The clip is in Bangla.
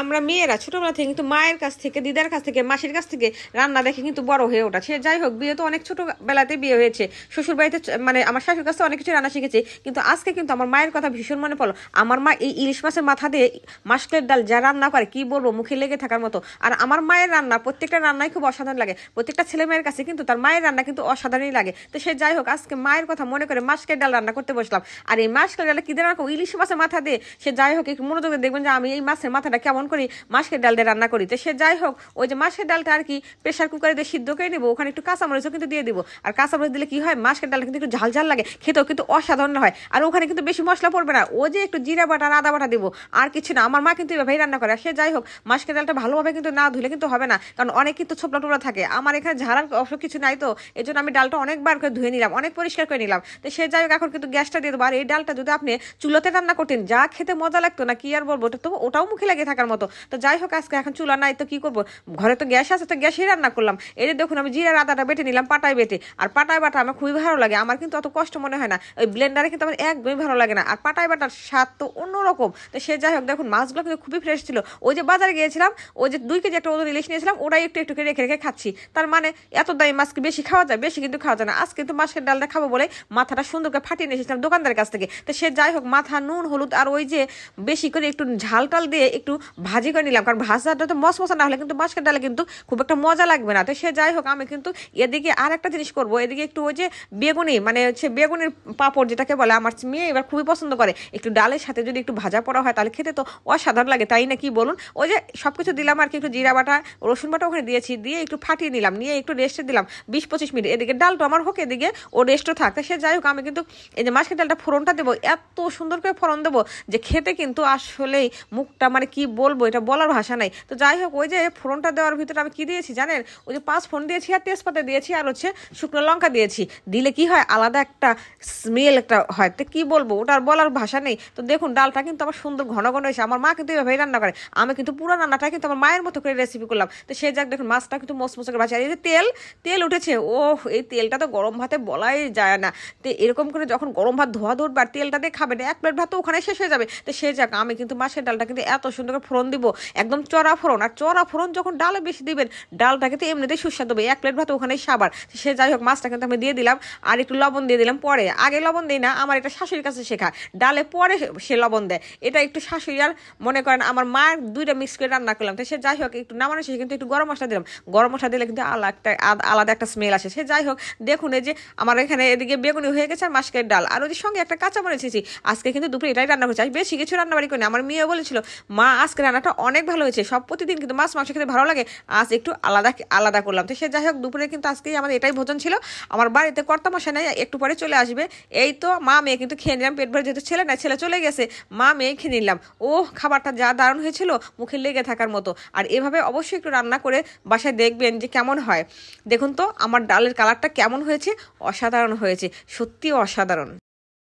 আমরা মেয়েরা ছোটবেলা থেকে কিন্তু মায়ের কাছ থেকে, দিদার কাছ থেকে, মাসির কাছ থেকে রান্না দেখে কিন্তু বড় হয়ে ওঠা। সে যাই হোক, বিয়ে তো অনেক ছোটবেলাতে বিয়ে হয়েছে, শ্বশুর বাড়িতে মানে আমার শাশুর কাছে অনেক কিছু রান্না শিখেছি, কিন্তু আজকে কিন্তু আমার মায়ের কথা ভীষণ মনে পড়লো। আমার মা এই ইলিশ মাছের মাথা দিয়ে মাসকলের ডাল যা রান্না করে, কি বলবো, মুখে লেগে থাকার মতো। আর আমার মায়ের রান্না প্রত্যেকটা রান্নাই খুব অসাধারণ লাগে। প্রত্যেকটা ছেলে মেয়ের কাছে কিন্তু তার মায়ের রান্না কিন্তু অসাধারণই লাগে। তো সে যাই হোক, আজকে মায়ের কথা মনে করে মাসকলের ডাল রান্না করতে বসলাম। আর এই মাসকলের ডালে কি দিয়ে রান্না, ইলিশ মাছের মাথা দিয়ে। সে যাই হোক, একটু মনোযোগ দেখবেন যে আমি এই মাছের মাথাটা কেমন করি মাছের ডাল দিয়ে রান্না করি। তো সে যাই হোক, ওই যে মাছের ডালটা আর কি প্রেশার কুকারে দিয়ে সিদ্ধ করে নেবো, ওখানে একটু কাঁচামরিচও কিন্তু দিয়ে দিব। আর কাঁচামরিচ দিলে কি হয়, মাছের ডালটা কিন্তু একটু ঝাল ঝাল লাগে, খেতেও কিন্তু অসাধারণ হয়। আর ওখানে কিন্তু বেশি মশলা পড়বে না, ও যে একটু জিরা বাটা আর আদা বাটা দিব, আর কিছু না। আমার মা কিন্তু এভাবেই রান্না করে। সে যাই হোক, মাছের ডালটা ভালোভাবে কিন্তু না ধুলে কিন্তু হবে না, কারণ অনেক কিন্তু ছোপলা টোপলা থাকে। আমার এখানে ঝাড়ার অবশ্য কিছু নাই, তো এই জন্য আমি ডালটা অনেকবার করে ধুয়ে নিলাম, অনেক পরিষ্কার করে নিলাম। তো সে যাই হোক, এখন কিন্তু গ্যাসটা দিয়ে দেবো। আর এই ডালটা যদি আপনি চুলোতে রান্না করতেন, যা খেতে মজা লাগতো না, কি আর বলবো, ওটাও মুখে লেগে থাকার মতো। তো যাই হোক, আজকে এখন চুলা নাই, তো কি করবো, ঘরে তো গ্যাস আছে, তো গ্যাসেই রান্না করলাম। এই যে দেখুন, আমি জিরার আদাটা বেটে নিলাম পাটায় বেটে। আর পাটায় বাটা আমার খুবই ভালো লাগে, আমার কিন্তু অত কষ্ট মনে হয় না। ওই ব্লেন্ডারে কিন্তু আমার একদমই ভালো লাগে না। আর পাটায় বাটার স্বাদ তো অন্যরকম। তো সে যাই হোক, দেখুন মাছগুলো কিন্তু খুবই ফ্রেশ ছিল। ওই যে বাজারে গিয়েছিলাম, ওই যে 2 কেজি একটা ওজন ইলিশ নিয়েছিলাম, ওটাই একটু একটু করে রেখে রেখে খাচ্ছি। তার মানে এত দামি মাছ কি বেশি খাওয়া যায়? বেশি কিন্তু খাওয়া যায় না। আজকে কিন্তু মাছের ডালটা খাবো বলে মাথাটা সুন্দর করে ফাটিয়ে নিয়ে এসেছিলাম দোকানদারের কাছ থেকে। তো সে যাই হোক, মাথা নুন হলুদ আর ওই যে বেশি করে একটু ঝাল টাল দিয়ে একটু ভাজি করে নিলাম, কারণ ভাজাটা তো মশমশা না হলে কিন্তু মাছের ডালে কিন্তু খুব একটা মজা লাগবে না। তো সে যাই হোক, আমি কিন্তু এদিকে আর একটা জিনিস করবো, এদিকে একটু ওই যে বেগুনি, মানে হচ্ছে বেগুনের পাঁপড় যেটাকে বলে, আমার মেয়ে এবার খুবই পছন্দ করে। একটু ডালের সাথে যদি একটু ভাজা পড়া হয়, তাহলে খেতে তো অসাধারণ লাগে, তাই না কি বলুন? ওই যে সবকিছু দিলাম আর কি, একটু জিরা বাটা রসুন বাটা ওখানে দিয়েছি, দিয়ে একটু ফাটিয়ে নিলাম, নিয়ে একটু রেস্টে দিলাম 20-25 মিনিট। এদিকে ডালটা আমার হোক, এদিকে ও রেস্টও থাকতে। সে যাই হোক, আমি কিন্তু এই যে মাছের ডালটা ফোড়নটা দেবো, এত সুন্দর করে ফোড়ন দেবো যে খেতে কিন্তু আসলেই মুখটা, মানে কি বলবো, এটা বলার ভাষা নাই। তো যাই হোক, ওই যে ফোড়নটা দেওয়ার ভিতরে আমি কি দিয়েছি জানেন, ওই যে 5 ফোড়ন দিয়েছি আর তেজপাতা দিয়েছি আর হচ্ছে শুকনো লঙ্কা দিয়েছি। দিলে কি হয়, আলাদা একটা স্মেল একটা হয়। তো কি বলবো, ওটার বলার ভাষা নেই। তো দেখুন, ডালটা কিন্তু আমার সুন্দর ঘন ঘন হয়েছে। আমার মা কিন্তু এভাবেই রান্না করে, আমি কিন্তু পুরো রান্নাটা কিন্তু আমার মায়ের মতো করে রেসিপি করলাম। তো সে যাক, দেখুন মাছটা কিন্তু মসমস করে ভাজা। এই যে তেল তেল উঠেছে, ও এই তেলটা তো গরম ভাতে বলাই যায় না। তো এরকম করে যখন গরম ভাত ধোয়া ধরবে আর তেলটা দিয়ে খাবেন, 1 প্লেট ভাত তো ওখানে শেষ হয়ে যাবে। তো সে যাক, আমি কিন্তু মাছের ডালটা কিন্তু এত সুন্দর করে ফোড়ন দিব, একদম চড়া ফোড়ন। আর চড়া ফোড়ন যখন ডালে বেশি দিবেন, ডালটা কিন্তু এমনিতেই সুস্বাদু হবে। 1 প্লেট ভাত ওখানেই সাবার। সে যাই হোক, মাছটা কিন্তু আমি দিয়ে দিলাম, আর একটু লবণ দিয়ে দিলাম পরে। আগে লবণ দিই না, আমার এটা শাশুড়ির কাছে শেখা, ডালে পরে সে লবণ দেয়। এটা একটু শাশুড়ি আর মনে করেন আমার মা, 2টা মিক্স করে রান্না করলাম। তো সে যাই হোক, একটু নামানো শেষে কিন্তু একটু গরম মশলা দিলাম। গরম মশলা দিলে কিন্তু আলাদা একটা স্মেল আসে। সে যাই হোক, দেখুন এই যে আমার এখানে এদিকে বেগুনি হয়ে গেছে আর মাছের ডাল, আর ওই সঙ্গে একটা কাঁচা মরিচ দিয়েছি। আজকে কিন্তু দুপুরে এটাই রান্না করছি, বেশি কিছু রান্নাবাড়ি করি না। আমার মেয়ে বলেছিল, মা আজকে রান্নাটা অনেক ভালো হয়েছে, সব প্রতিদিন কিন্তু মাছ মাংস খেতে ভালো লাগে, আজ একটু আলাদা আলাদা করলাম। তো সে যাই হোক, দুপুরে কিন্তু আজকেই আমাদের এটাই ভোজন ছিল। আমার বাড়িতে কর্তামশাই নাই, একটু পরে চলে আসবে। এই তো মা মেয়ে কিন্তু খেয়ে নিলাম পেট ভরে, যেহেতু ছেলে নাই, ছেলে চলে গেছে, মা মেয়ে খেয়ে নিলাম। ও খাবারটা যা দারুণ হয়েছিল, মুখে লেগে থাকার মতো। আর এভাবে অবশ্যই একটু রান্না করে বাসায় দেখবেন যে কেমন হয়। দেখুন তো আমার ডালের কালারটা কেমন হয়েছে, অসাধারণ হয়েছে, সত্যি অসাধারণ।